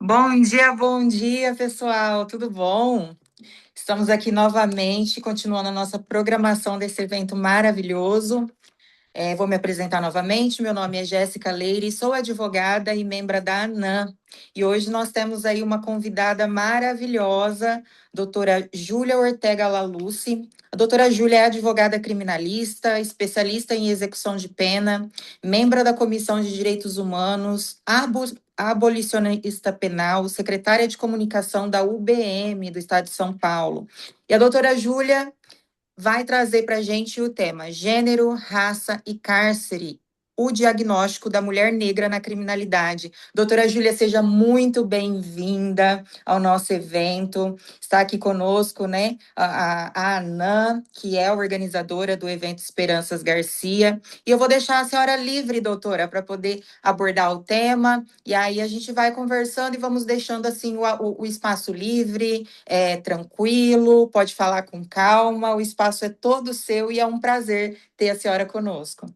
Bom dia, pessoal, tudo bom? Estamos aqui novamente, continuando a nossa programação desse evento maravilhoso. Vou me apresentar novamente. Meu nome é Jéssica Leire, sou advogada e membro da ANAM. E hoje nós temos aí uma convidada maravilhosa, doutora Júlia Ortega Laluce. A doutora Júlia é advogada criminalista, especialista em execução de pena, membro da Comissão de Direitos Humanos, abolicionista penal, secretária de comunicação da UBM do Estado de São Paulo. E a doutora Júlia vai trazer para a gente o tema Gênero, Raça e Cárcere, o diagnóstico da mulher negra na criminalidade. Doutora Júlia, seja muito bem-vinda ao nosso evento. Está aqui conosco, né, a ANAM, que é a organizadora do evento Esperanças Garcia. E eu vou deixar a senhora livre, doutora, para poder abordar o tema. E aí a gente vai conversando e vamos deixando assim o espaço livre, tranquilo, pode falar com calma, o espaço é todo seu e é um prazer ter a senhora conosco.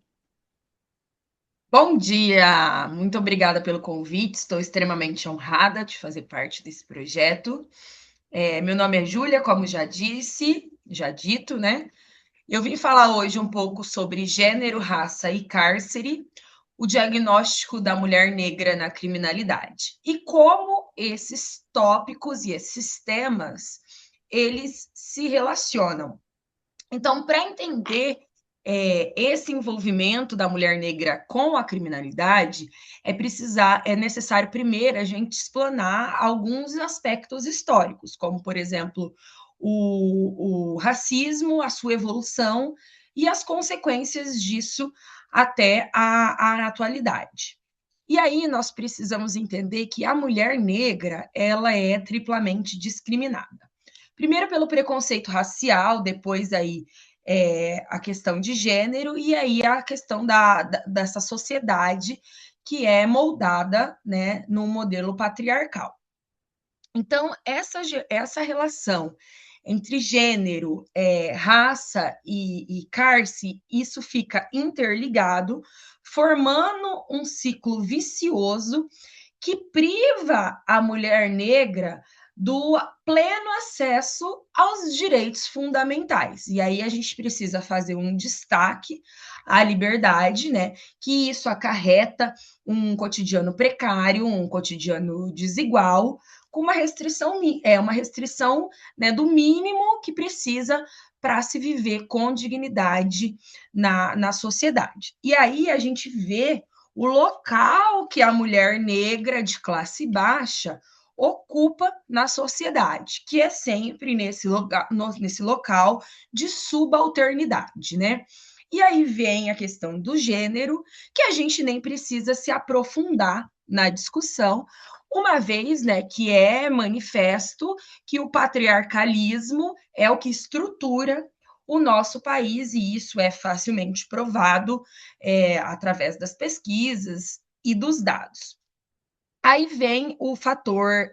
Bom dia! Muito obrigada pelo convite. Estou extremamente honrada de fazer parte desse projeto. Meu nome é Júlia, como já disse, já dito, né? Eu vim falar hoje um pouco sobre gênero, raça e cárcere, o diagnóstico da mulher negra na criminalidade e como esses tópicos e esses temas eles se relacionam. Então, para entender esse envolvimento da mulher negra com a criminalidade, é necessário primeiro a gente explanar alguns aspectos históricos, como, por exemplo, o racismo, a sua evolução e as consequências disso até a atualidade. E aí nós precisamos entender que a mulher negra ela é triplamente discriminada. Primeiro pelo preconceito racial, depois aí a questão de gênero e aí a questão dessa sociedade que é moldada, né, num modelo patriarcal. Então, essa relação entre gênero, raça e cárcere, isso fica interligado, formando um ciclo vicioso que priva a mulher negra do pleno acesso aos direitos fundamentais. E aí a gente precisa fazer um destaque à liberdade, né? Que isso acarreta um cotidiano precário, um cotidiano desigual, com uma restrição, né, do mínimo que precisa para se viver com dignidade na sociedade. E aí a gente vê o local que a mulher negra de classe baixa ocupa na sociedade, que é sempre nesse local de subalternidade, né? E aí vem a questão do gênero, que a gente nem precisa se aprofundar na discussão, uma vez, né, que é manifesto que o patriarcalismo é o que estrutura o nosso país, e isso é facilmente provado através das pesquisas e dos dados. Aí vem o fator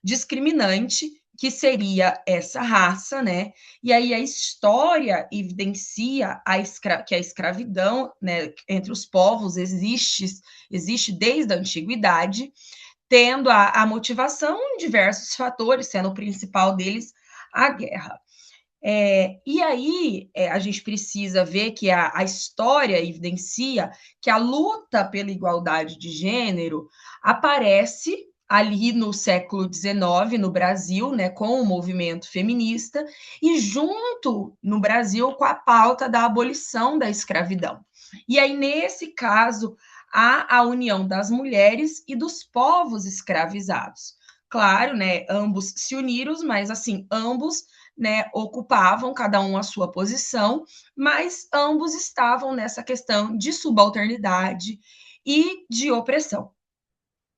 discriminante, que seria essa raça, né? E aí a história evidencia que a escravidão, né, entre os povos existe desde a antiguidade, tendo a motivação em diversos fatores, sendo o principal deles a guerra. E aí a gente precisa ver que a história evidencia que a luta pela igualdade de gênero aparece ali no século XIX, no Brasil, né, com o movimento feminista, e junto no Brasil com a pauta da abolição da escravidão. E aí, nesse caso, há a união das mulheres e dos povos escravizados. Claro, né, ambos se uniram, mas assim, ambos, né, ocupavam cada um a sua posição, mas ambos estavam nessa questão de subalternidade e de opressão.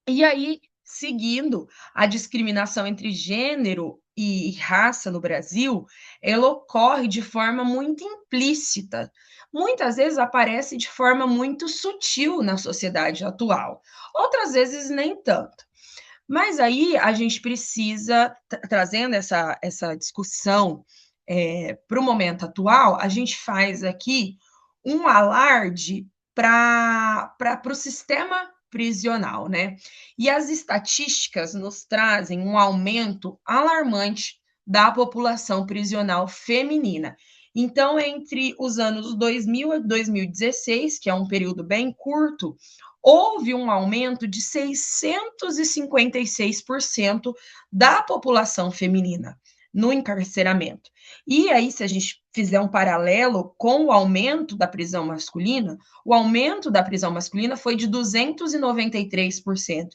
E aí, seguindo a discriminação entre gênero e raça no Brasil, ela ocorre de forma muito implícita. Muitas vezes aparece de forma muito sutil na sociedade atual, outras vezes nem tanto. Mas aí a gente precisa, trazendo essa discussão para o momento atual, a gente faz aqui um alarde para o sistema prisional, né? E as estatísticas nos trazem um aumento alarmante da população prisional feminina. Então, entre os anos 2000 e 2016, que é um período bem curto, houve um aumento de 656% da população feminina no encarceramento. E aí, se a gente fizer um paralelo com o aumento da prisão masculina, o aumento da prisão masculina foi de 293%.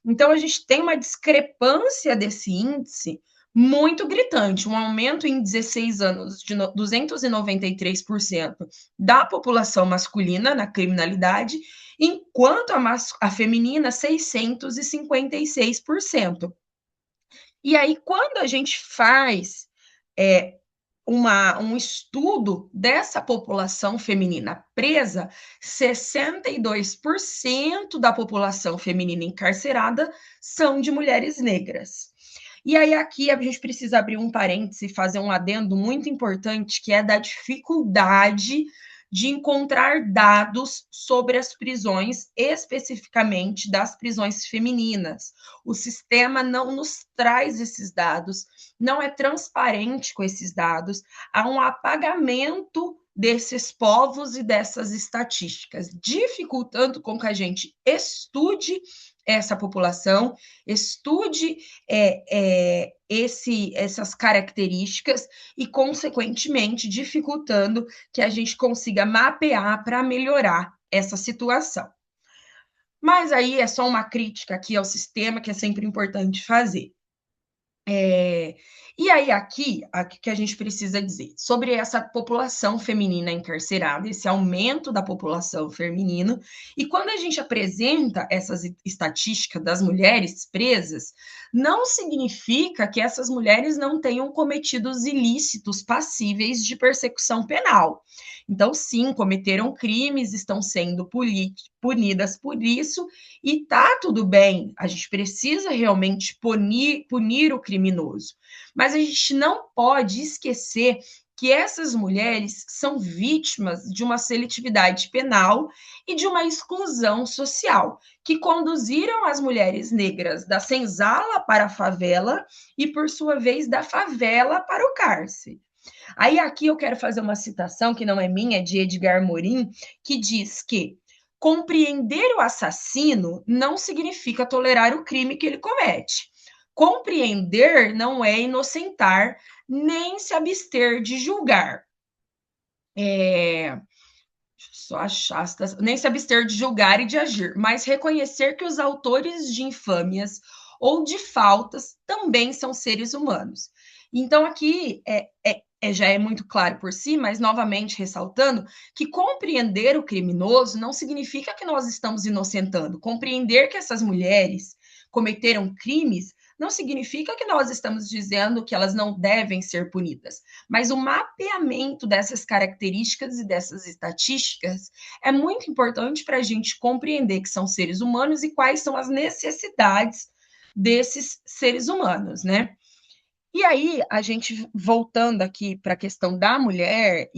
Então, a gente tem uma discrepância desse índice muito gritante, um aumento em 16 anos de 293% da população masculina na criminalidade, enquanto a feminina 656%. E aí, quando a gente faz um estudo dessa população feminina presa, 62% da população feminina encarcerada são de mulheres negras. E aí, aqui a gente precisa abrir um parêntese e fazer um adendo muito importante, que é da dificuldade de encontrar dados sobre as prisões, especificamente das prisões femininas. O sistema não nos traz esses dados, não é transparente com esses dados, há um apagamento desses povos e dessas estatísticas, dificultando com que a gente estude essa população, estude essas características e, consequentemente, dificultando que a gente consiga mapear para melhorar essa situação. Mas aí é só uma crítica aqui ao sistema que é sempre importante fazer. E aí, aqui que a gente precisa dizer sobre essa população feminina encarcerada, esse aumento da população feminina, e quando a gente apresenta essas estatísticas das mulheres presas, não significa que essas mulheres não tenham cometido ilícitos passíveis de persecução penal. Então, sim, cometeram crimes, estão sendo punidas por isso, e tá tudo bem, a gente precisa realmente punir o criminoso. Mas a gente não pode esquecer que essas mulheres são vítimas de uma seletividade penal e de uma exclusão social, que conduziram as mulheres negras da senzala para a favela e, por sua vez, da favela para o cárcere. Aí aqui eu quero fazer uma citação que não é minha, é de Edgar Morin, que diz que compreender o assassino não significa tolerar o crime que ele comete. Compreender não é inocentar, nem se abster de julgar. Só achar, nem se abster de julgar e de agir, mas reconhecer que os autores de infâmias ou de faltas também são seres humanos. Então, aqui já é muito claro por si, mas novamente ressaltando que compreender o criminoso não significa que nós estamos inocentando. Compreender que essas mulheres cometeram crimes não significa que nós estamos dizendo que elas não devem ser punidas, mas o mapeamento dessas características e dessas estatísticas é muito importante para a gente compreender que são seres humanos e quais são as necessidades desses seres humanos, né? E aí, a gente voltando aqui para a questão da mulher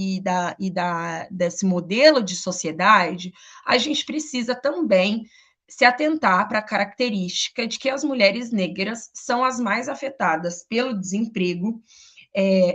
desse modelo de sociedade, a gente precisa também se atentar para a característica de que as mulheres negras são as mais afetadas pelo desemprego,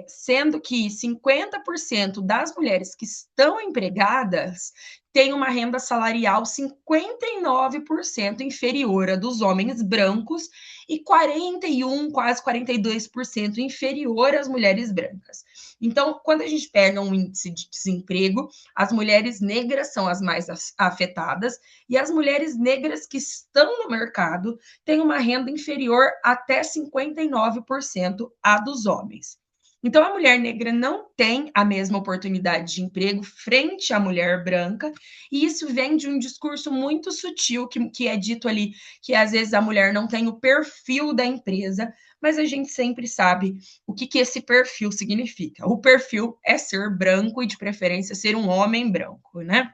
sendo que 50% das mulheres que estão empregadas têm uma renda salarial 59% inferior à dos homens brancos e 41, quase 42% inferior às mulheres brancas. Então, quando a gente pega um índice de desemprego, as mulheres negras são as mais afetadas e as mulheres negras que estão no mercado têm uma renda inferior até 59% à dos homens. Então, a mulher negra não tem a mesma oportunidade de emprego frente à mulher branca, e isso vem de um discurso muito sutil que é dito ali, que às vezes a mulher não tem o perfil da empresa, mas a gente sempre sabe o que esse perfil significa. O perfil é ser branco e, de preferência, ser um homem branco, né?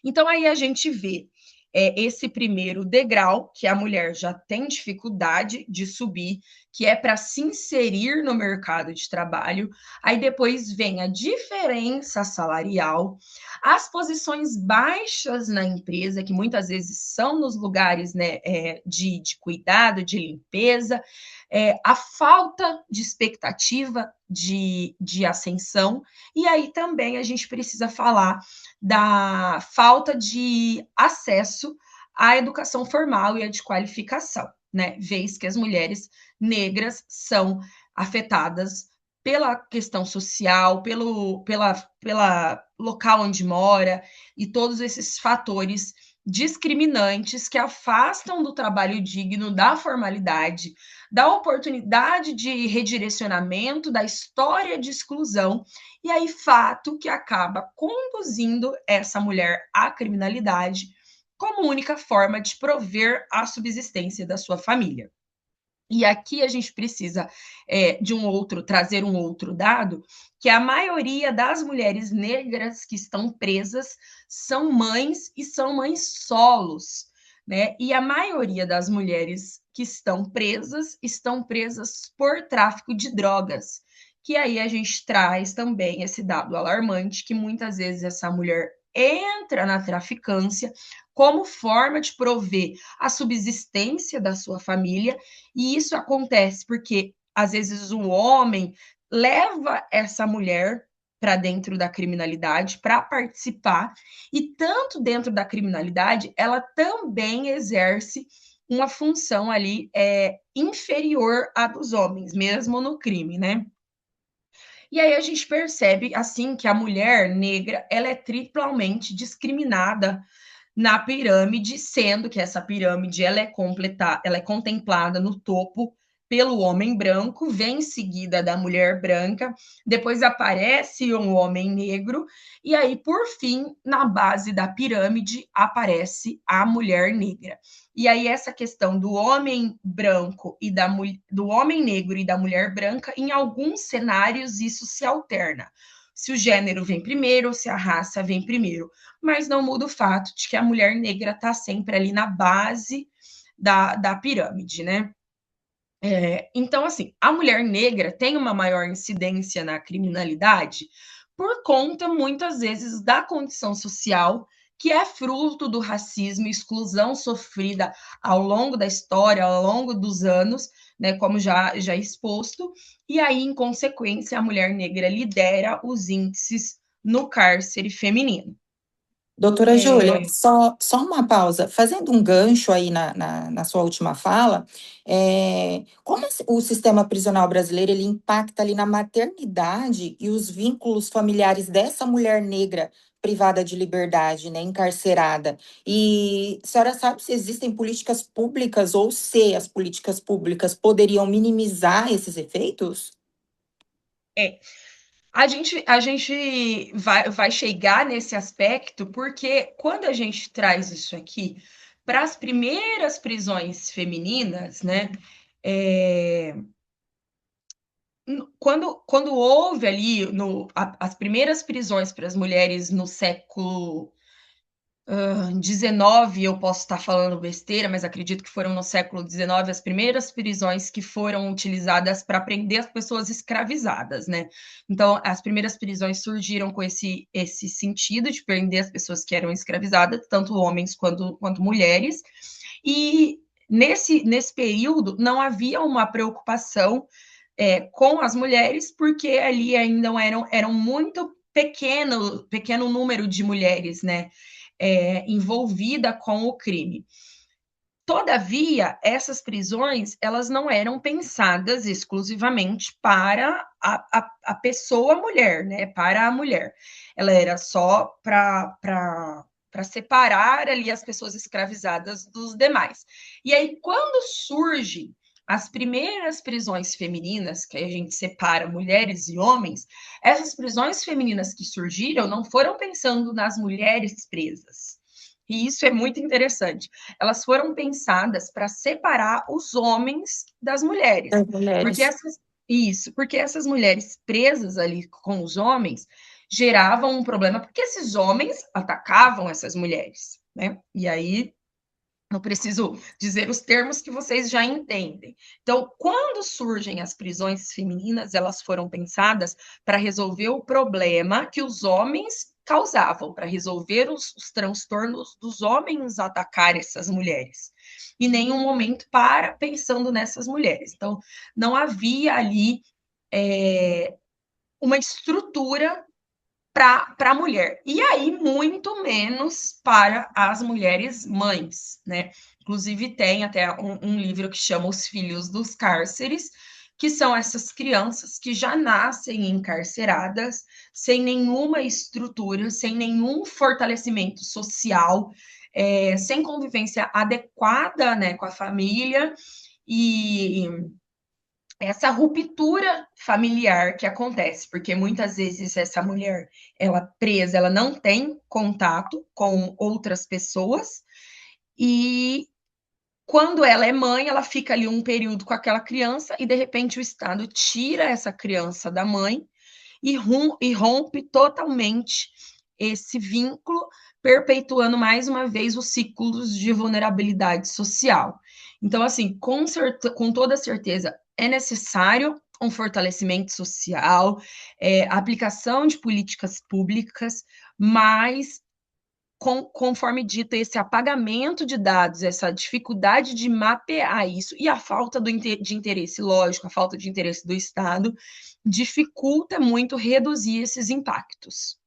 Então, aí a gente vê esse primeiro degrau, que a mulher já tem dificuldade de subir, que é para se inserir no mercado de trabalho. Aí depois vem a diferença salarial, as posições baixas na empresa, que muitas vezes são nos lugares, né, de cuidado, de limpeza, a falta de expectativa de ascensão, e aí também a gente precisa falar da falta de acesso à educação formal e à de qualificação, né? Vez que as mulheres negras são afetadas pela questão social, pela local onde mora e todos esses fatores discriminantes que afastam do trabalho digno, da formalidade, da oportunidade de redirecionamento, da história de exclusão, e aí fato que acaba conduzindo essa mulher à criminalidade como única forma de prover a subsistência da sua família. E aqui a gente precisa trazer um outro dado, que a maioria das mulheres negras que estão presas são mães e são mães solos, né? E a maioria das mulheres que estão presas por tráfico de drogas. Que aí a gente traz também esse dado alarmante, que muitas vezes essa mulher entra na traficância como forma de prover a subsistência da sua família, e isso acontece porque, às vezes, o homem leva essa mulher para dentro da criminalidade para participar, e tanto dentro da criminalidade, ela também exerce uma função ali inferior à dos homens, mesmo no crime, né? E aí a gente percebe, assim, que a mulher negra, ela é triplamente discriminada na pirâmide, sendo que essa pirâmide ela é contemplada no topo pelo homem branco, vem em seguida da mulher branca, depois aparece um homem negro, e aí, por fim, na base da pirâmide, aparece a mulher negra. E aí, essa questão do homem branco e do homem negro e da mulher branca, em alguns cenários, isso se alterna. Se o gênero vem primeiro ou se a raça vem primeiro, mas não muda o fato de que a mulher negra está sempre ali na base da pirâmide, né? Então, assim, a mulher negra tem uma maior incidência na criminalidade por conta, muitas vezes, da condição social, que é fruto do racismo e exclusão sofrida ao longo da história, ao longo dos anos, né, como já exposto, e aí, em consequência, a mulher negra lidera os índices no cárcere feminino. Doutora Júlia, só uma pausa. Fazendo um gancho aí na sua última fala, como o sistema prisional brasileiro ele impacta ali na maternidade e os vínculos familiares dessa mulher negra privada de liberdade, né, encarcerada? E a senhora sabe se existem políticas públicas ou se as políticas públicas poderiam minimizar esses efeitos? É, a gente vai chegar nesse aspecto, porque quando a gente traz isso aqui para as primeiras prisões femininas, né? é, quando houve ali as primeiras prisões para as mulheres no século 19, eu posso estar falando besteira, mas acredito que foram no século 19 as primeiras prisões que foram utilizadas para prender as pessoas escravizadas, né? Então, as primeiras prisões surgiram com esse sentido de prender as pessoas que eram escravizadas, tanto homens quanto mulheres, e nesse período não havia uma preocupação com as mulheres, porque ali ainda eram muito pequeno número de mulheres, né? Envolvida com o crime. Todavia, essas prisões elas não eram pensadas exclusivamente para a pessoa mulher, né? Para a mulher. Ela era só para separar ali as pessoas escravizadas dos demais. E aí, quando surgem as primeiras prisões femininas, que a gente separa mulheres e homens, essas prisões femininas que surgiram não foram pensando nas mulheres presas. E isso é muito interessante. Elas foram pensadas para separar os homens das mulheres. Das Porque mulheres. porque essas mulheres presas ali com os homens geravam um problema, porque esses homens atacavam essas mulheres, né? E aí Não preciso dizer os termos que vocês já entendem. Então, quando surgem as prisões femininas, elas foram pensadas para resolver o problema que os homens causavam, para resolver os transtornos dos homens atacar essas mulheres. E nenhum momento para pensando nessas mulheres. Então, não havia ali uma estrutura para a mulher. E aí, muito menos para as mulheres mães, né? Inclusive, tem até um livro que chama Os Filhos dos Cárceres, que são essas crianças que já nascem encarceradas, sem nenhuma estrutura, sem nenhum fortalecimento social, sem convivência adequada, né, com a família, e essa ruptura familiar que acontece, porque muitas vezes essa mulher, ela presa, ela não tem contato com outras pessoas, e quando ela é mãe, ela fica ali um período com aquela criança e de repente o Estado tira essa criança da mãe e rompe totalmente esse vínculo, perpetuando mais uma vez os ciclos de vulnerabilidade social. Então, assim, com toda certeza, é necessário um fortalecimento social, aplicação de políticas públicas, mas conforme dito, esse apagamento de dados, essa dificuldade de mapear isso e a falta de interesse, lógico, a falta de interesse do Estado, dificulta muito reduzir esses impactos.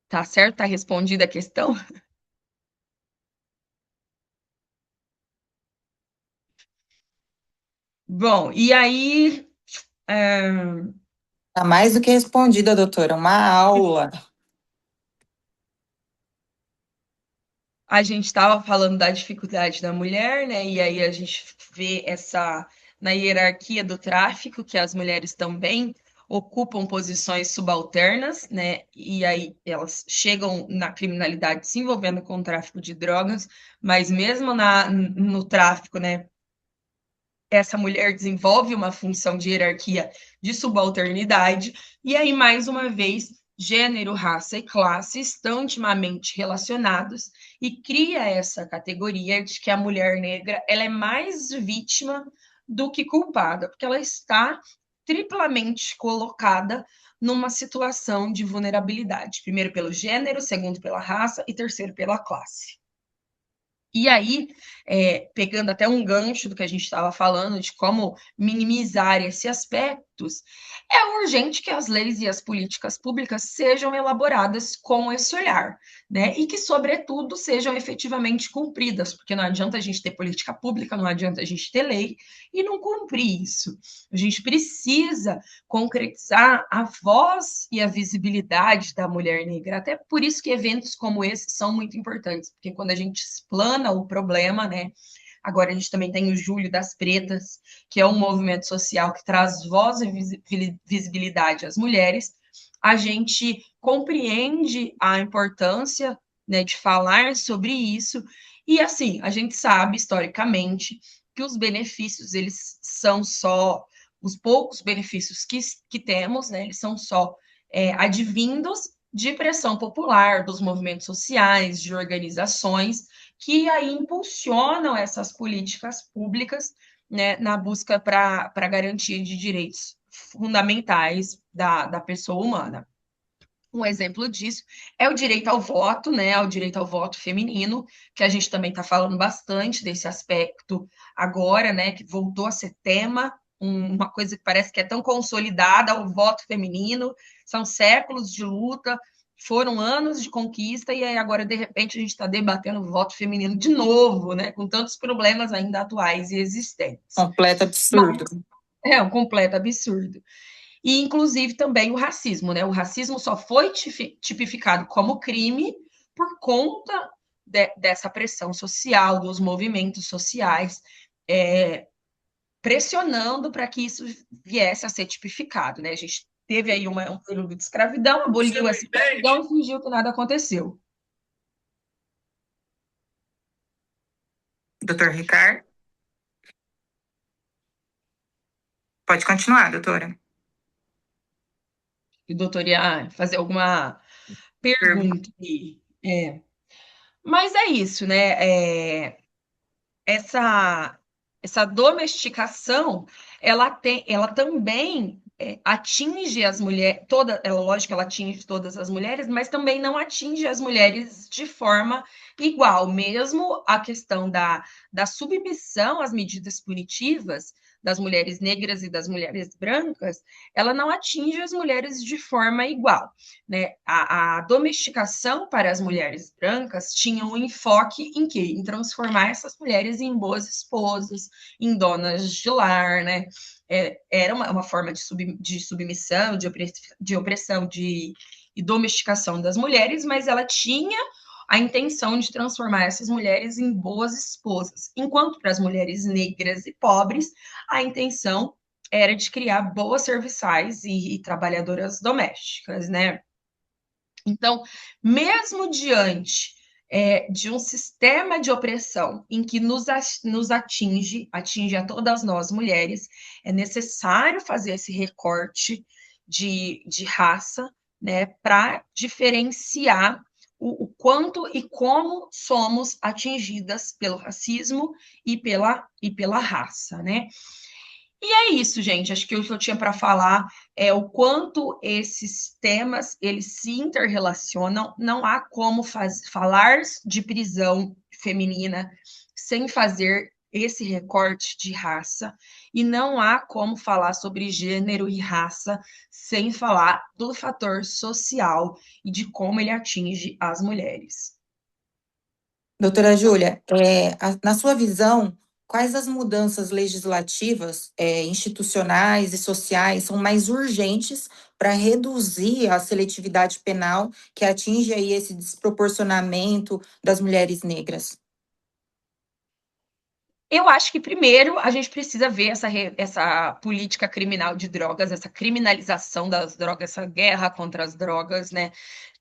Tá certo? Tá respondida a questão? Bom, e aí. é, Tá mais do que respondida, doutora. Uma aula. a gente estava falando da dificuldade da mulher, né? E aí a gente vê essa na hierarquia do tráfico que as mulheres também ocupam posições subalternas, né? E aí elas chegam na criminalidade se envolvendo com o tráfico de drogas, mas mesmo no tráfico, né? Essa mulher desenvolve uma função de hierarquia de subalternidade, e aí, mais uma vez, gênero, raça e classe estão intimamente relacionados e cria essa categoria de que a mulher negra ela é mais vítima do que culpada, porque ela está triplamente colocada numa situação de vulnerabilidade, primeiro pelo gênero, segundo pela raça e terceiro pela classe. E aí, pegando até um gancho do que a gente estava falando, de como minimizar esses aspectos, é urgente que as leis e as políticas públicas sejam elaboradas com esse olhar, né? E que, sobretudo, sejam efetivamente cumpridas, porque não adianta a gente ter política pública, não adianta a gente ter lei e não cumprir isso. A gente precisa concretizar a voz e a visibilidade da mulher negra. Até por isso que eventos como esse são muito importantes, porque quando a gente explana o problema, né? Agora a gente também tem o Julho das Pretas, que é um movimento social que traz voz e visibilidade às mulheres. A gente compreende a importância, né, de falar sobre isso. E assim, a gente sabe historicamente que os benefícios eles são só os poucos benefícios que temos, né, eles são só advindos de pressão popular, dos movimentos sociais, de organizações, que aí impulsionam essas políticas públicas, né, na busca para garantia de direitos fundamentais da pessoa humana. Um exemplo disso é o direito ao voto, né? O direito ao voto feminino, que a gente também está falando bastante desse aspecto agora, né? Que voltou a ser tema, uma coisa que parece que é tão consolidada, o voto feminino. São séculos de luta, foram anos de conquista, e aí agora, de repente, a gente está debatendo o voto feminino de novo, né? Com tantos problemas ainda atuais e existentes. Completo absurdo. É um completo absurdo. E, inclusive, também o racismo, né? O racismo só foi tipificado como crime por conta dessa pressão social, dos movimentos sociais, pressionando para que isso viesse a ser tipificado, né? A gente teve aí um período de escravidão, aboliu essa escravidão e fingiu que nada aconteceu. Doutor Ricardo, pode continuar, doutora. E o doutor ia fazer alguma pergunto. Mas é isso, né? Essa essa domesticação, ela também atinge as mulheres, lógico que ela atinge todas as mulheres, mas também não atinge as mulheres de forma igual. Mesmo a questão da submissão às medidas punitivas das mulheres negras e das mulheres brancas, ela não atinge as mulheres de forma igual, né? A domesticação para as mulheres brancas tinha um enfoque em quê? Em transformar essas mulheres em boas esposas, em donas de lar, né? Era uma forma de submissão, de opressão, e domesticação das mulheres, mas ela tinha a intenção de transformar essas mulheres em boas esposas, enquanto para as mulheres negras e pobres, a intenção era de criar boas serviçais e trabalhadoras domésticas, né? Então, mesmo diante de um sistema de opressão em que nos atinge a todas nós mulheres, é necessário fazer esse recorte de raça, né, para diferenciar o quanto e como somos atingidas pelo racismo e pela raça, né? E é isso, gente. Acho que o que eu tinha para falar é o quanto esses temas eles se interrelacionam. Não há como falar de prisão feminina sem fazer esse recorte de raça, e não há como falar sobre gênero e raça sem falar do fator social e de como ele atinge as mulheres. Doutora Júlia, na sua visão, quais as mudanças legislativas, institucionais e sociais são mais urgentes para reduzir a seletividade penal que atinge aí esse desproporcionamento das mulheres negras? Eu acho que primeiro a gente precisa ver essa política criminal de drogas, essa criminalização das drogas, essa guerra contra as drogas, né?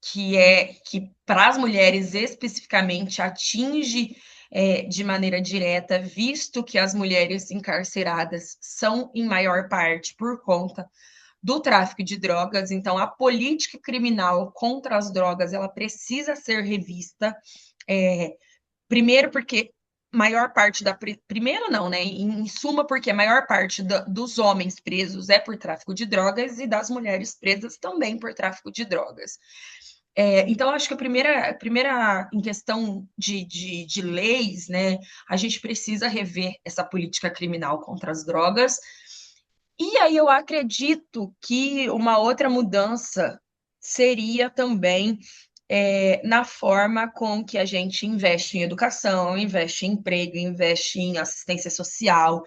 Que para as mulheres especificamente atinge de maneira direta, visto que as mulheres encarceradas são, em maior parte, por conta do tráfico de drogas. Então, a política criminal contra as drogas ela precisa ser revista. Primeiro, porque maior parte da. Primeiro, não, né? Em suma, porque a maior parte dos homens presos é por tráfico de drogas e das mulheres presas também por tráfico de drogas. Então, acho que a primeira em questão de leis, né? A gente precisa rever essa política criminal contra as drogas. E aí eu acredito que uma outra mudança seria também na forma com que a gente investe em educação, investe em emprego, investe em assistência social,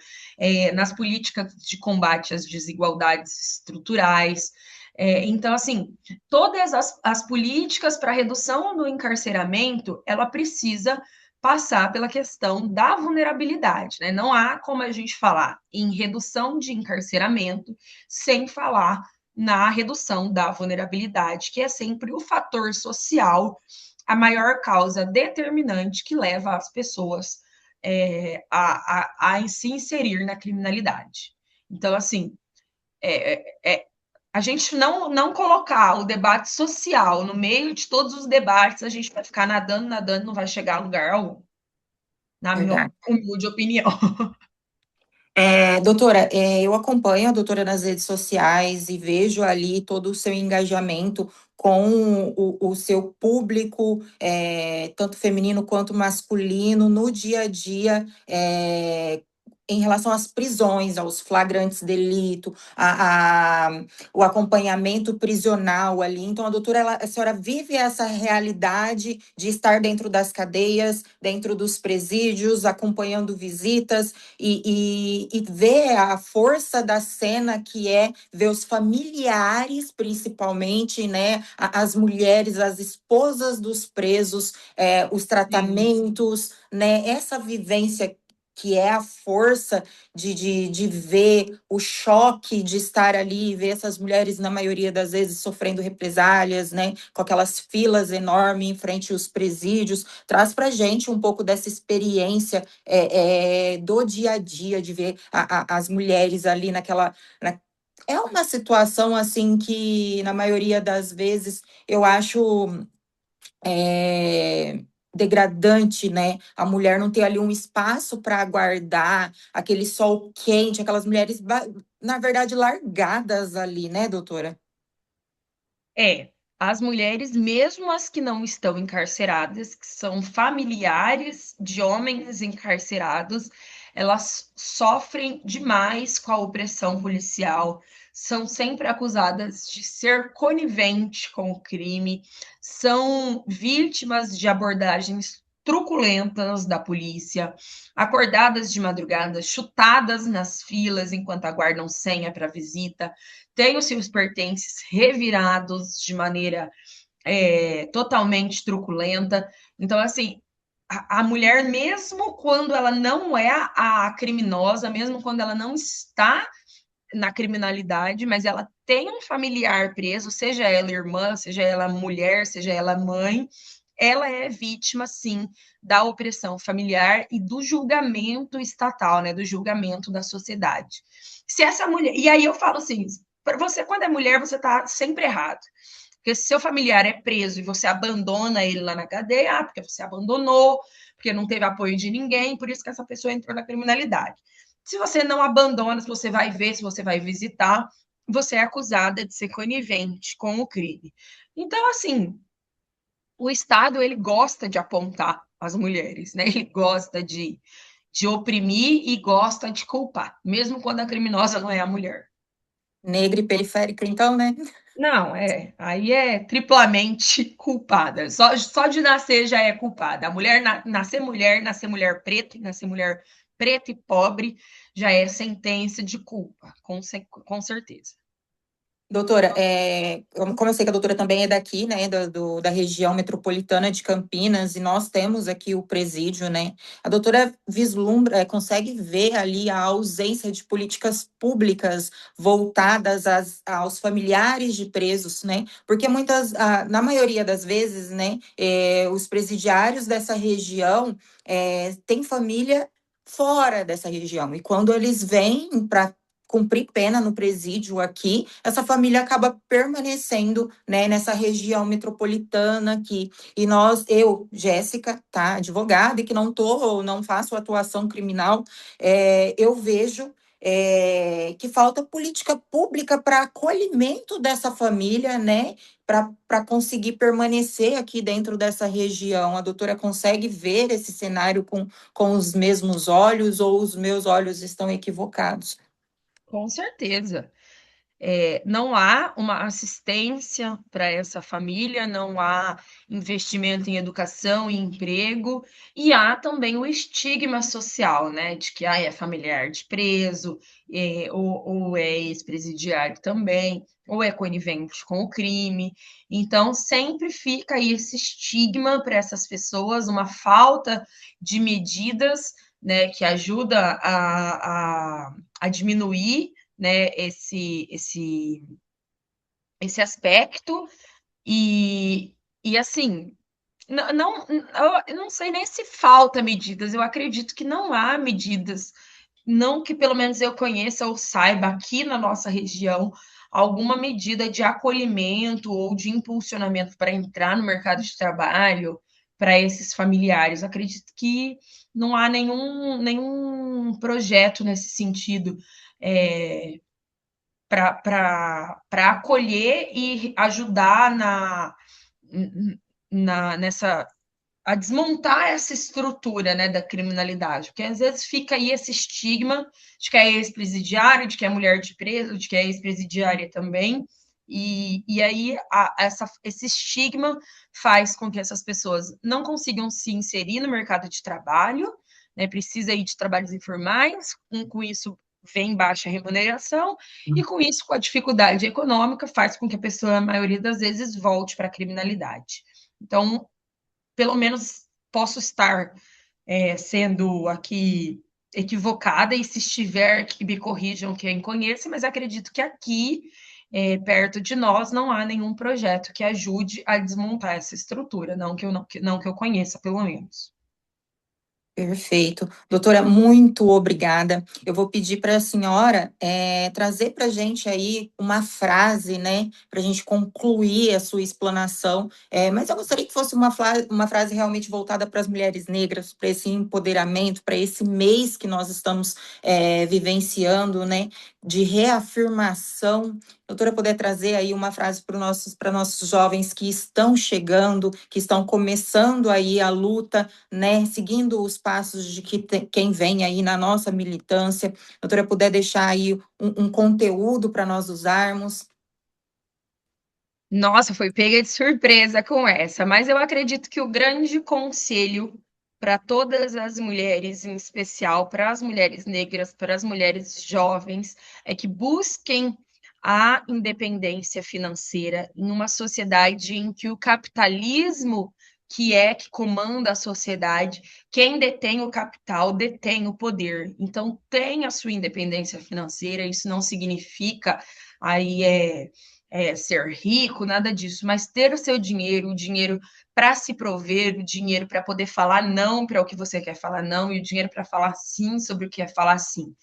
nas políticas de combate às desigualdades estruturais. Então, assim, todas as políticas para redução do encarceramento, ela precisa passar pela questão da vulnerabilidade, né? Não há como a gente falar em redução de encarceramento sem falar na redução da vulnerabilidade, que é sempre o fator social, a maior causa determinante que leva as pessoas a se inserir na criminalidade. Então, assim, a gente não colocar o debate social no meio de todos os debates, a gente vai ficar nadando, nadando, não vai chegar a lugar algum, na minha Verdade. humilde opinião. Doutora, eu acompanho a doutora nas redes sociais e vejo ali todo o seu engajamento com o seu público, tanto feminino quanto masculino, no dia a dia, em relação às prisões, aos flagrantes delito, o acompanhamento prisional ali. Então, a doutora, a senhora vive essa realidade de estar dentro das cadeias, dentro dos presídios, acompanhando visitas, e ver a força da cena que é ver os familiares, principalmente, né, as mulheres, as esposas dos presos, os Sim, tratamentos, né, essa vivência que é a força de ver o choque de estar ali e ver essas mulheres, na maioria das vezes, sofrendo represálias, né, com aquelas filas enormes em frente aos presídios, traz para a gente um pouco dessa experiência do dia a dia, de ver as mulheres ali É uma situação assim que, na maioria das vezes, eu acho é, degradante, né? A mulher não ter ali um espaço para aguardar aquele sol quente, aquelas mulheres, na verdade, largadas ali, né, doutora? É, as mulheres, mesmo as que não estão encarceradas, que são familiares de homens encarcerados, elas sofrem demais com a opressão policial, são sempre acusadas de ser conivente com o crime, são vítimas de abordagens truculentas da polícia, acordadas de madrugada, chutadas nas filas enquanto aguardam senha para visita, têm os seus pertences revirados de maneira totalmente truculenta. Então, assim, a mulher, mesmo quando ela não é a criminosa, mesmo quando ela não está na criminalidade, mas ela tem um familiar preso, seja ela irmã, seja ela mulher, seja ela mãe, ela é vítima, sim, da opressão familiar e do julgamento estatal, né, do julgamento da sociedade. Se essa mulher, e aí eu falo assim, para você quando é mulher, você está sempre errado. Porque se seu familiar é preso e você abandona ele lá na cadeia, porque você abandonou, porque não teve apoio de ninguém, por isso que essa pessoa entrou na criminalidade. Se você não abandona, se você vai ver, se você vai visitar, você é acusada de ser conivente com o crime. Então, assim, o Estado ele gosta de apontar as mulheres, né? Ele gosta de oprimir e gosta de culpar, mesmo quando a criminosa não é a mulher. Negra e periférica, então, né? Não, aí é triplamente culpada. Só de nascer já é culpada. A mulher nascer mulher preta, nascer mulher preta e pobre já é sentença de culpa, com certeza. Doutora, como eu sei que a doutora também é daqui, né, da região metropolitana de Campinas, e nós temos aqui o presídio, né? A doutora vislumbra, consegue ver ali a ausência de políticas públicas voltadas aos familiares de presos, né? Porque na maioria das vezes, né, os presidiários dessa região têm família fora dessa região, e quando eles vêm para cumprir pena no presídio aqui, essa família acaba permanecendo, né, nessa região metropolitana aqui. E eu, Jéssica, tá, advogada, e que não faço atuação criminal, eu vejo que falta política pública para acolhimento dessa família, né, para conseguir permanecer aqui dentro dessa região. A doutora consegue ver esse cenário com os mesmos olhos ou os meus olhos estão equivocados? Com certeza. Não há uma assistência para essa família, não há investimento em educação e emprego, e há também o estigma social, né, de que é familiar de preso, ou é ex-presidiário também, ou é conivente com o crime. Então, sempre fica aí esse estigma para essas pessoas, uma falta de medidas, né, que ajuda a diminuir, né, esse aspecto e assim, eu não sei nem se falta medidas, eu acredito que não há medidas, não que pelo menos eu conheça ou saiba aqui na nossa região alguma medida de acolhimento ou de impulsionamento para entrar no mercado de trabalho para esses familiares. Eu acredito que não há nenhum projeto nesse sentido. É, para acolher e ajudar nessa a desmontar essa estrutura, né, da criminalidade, porque às vezes fica aí esse estigma de que é ex-presidiário, de que é mulher de preso, de que é ex-presidiária também, e aí esse estigma faz com que essas pessoas não consigam se inserir no mercado de trabalho, né, precisa ir de trabalhos informais, com isso vem baixa remuneração, e com isso, com a dificuldade econômica, faz com que a pessoa, a maioria das vezes, volte para a criminalidade. Então, pelo menos posso estar sendo aqui equivocada, e se estiver, que me corrijam quem conhece, mas acredito que aqui, perto de nós, não há nenhum projeto que ajude a desmontar essa estrutura, não que eu conheça, pelo menos. Perfeito. Doutora, muito obrigada. Eu vou pedir para a senhora trazer para a gente aí uma frase, né, para a gente concluir a sua explanação. Mas eu gostaria que fosse uma frase realmente voltada para as mulheres negras, para esse empoderamento, para esse mês que nós estamos vivenciando, né, de reafirmação. Doutora, poder trazer aí uma frase para nossos jovens que estão chegando, que estão começando aí a luta, né, seguindo os passos de quem vem aí na nossa militância. A doutora puder deixar aí um conteúdo para nós usarmos. Nossa, foi pega de surpresa com essa, mas eu acredito que o grande conselho para todas as mulheres, em especial para as mulheres negras, para as mulheres jovens, é que busquem a independência financeira em uma sociedade em que o capitalismo, que comanda a sociedade, quem detém o capital detém o poder. Então, tenha a sua independência financeira, isso não significa aí ser rico, nada disso, mas ter o dinheiro para se prover, o dinheiro para poder falar não para o que você quer falar não, e o dinheiro para falar sim sobre o que é falar sim.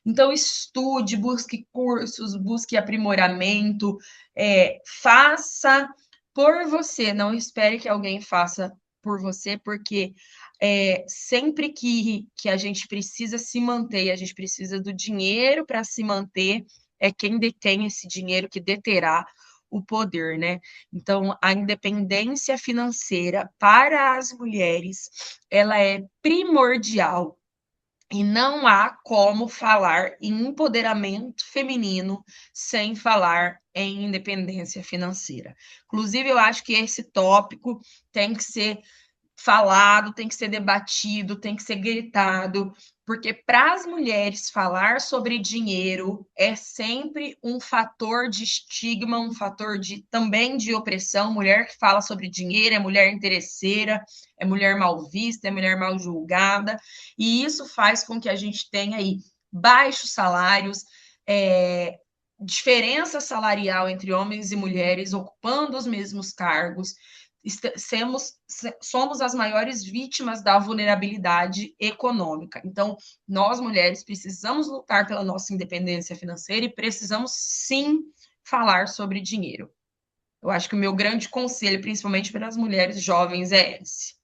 Então, estude, busque cursos, busque aprimoramento, faça por você, não espere que alguém faça por você, porque sempre que a gente precisa se manter, a gente precisa do dinheiro para se manter, é quem detém esse dinheiro que deterá o poder, né? Então, a independência financeira para as mulheres, ela é primordial e não há como falar em empoderamento feminino sem falar em independência financeira. Inclusive, eu acho que esse tópico tem que ser falado, tem que ser debatido, tem que ser gritado, porque para as mulheres falar sobre dinheiro é sempre um fator de estigma, um fator de também de opressão. Mulher que fala sobre dinheiro é mulher interesseira, é mulher mal vista, é mulher mal julgada, e isso faz com que a gente tenha aí baixos salários, diferença salarial entre homens e mulheres ocupando os mesmos cargos, somos as maiores vítimas da vulnerabilidade econômica. Então, nós mulheres precisamos lutar pela nossa independência financeira e precisamos sim falar sobre dinheiro. Eu acho que o meu grande conselho, principalmente para as mulheres jovens, é esse.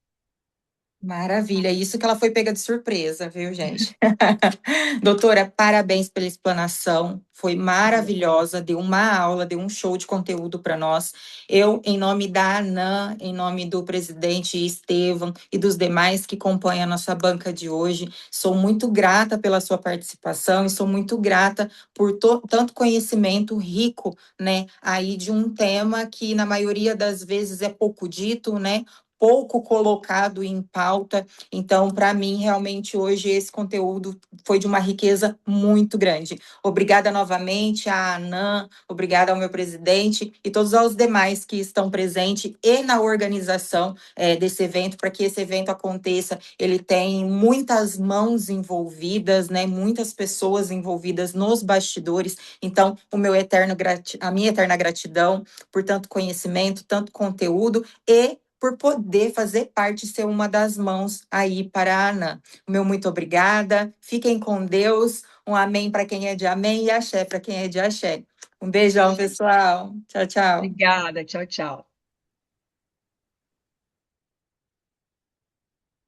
Maravilha, isso que ela foi pega de surpresa, viu, gente? Doutora, parabéns pela explanação, foi maravilhosa, deu uma aula, deu um show de conteúdo para nós. Eu, em nome da ANAM, em nome do presidente Estevam e dos demais que compõem a nossa banca de hoje, sou muito grata pela sua participação e sou muito grata por tanto conhecimento rico, né, aí de um tema que na maioria das vezes é pouco dito, né, pouco colocado em pauta. Então, para mim, realmente, hoje, esse conteúdo foi de uma riqueza muito grande. Obrigada novamente à ANAM, obrigada ao meu presidente e todos os demais que estão presentes e na organização desse evento, para que esse evento aconteça. Ele tem muitas mãos envolvidas, né? Muitas pessoas envolvidas nos bastidores. Então, a minha eterna gratidão por tanto conhecimento, tanto conteúdo e por poder fazer parte, ser uma das mãos aí para a ANAM. O meu muito obrigada, fiquem com Deus, um amém para quem é de amém e axé para quem é de axé. Um beijão, pessoal. Tchau, tchau. Obrigada, tchau, tchau.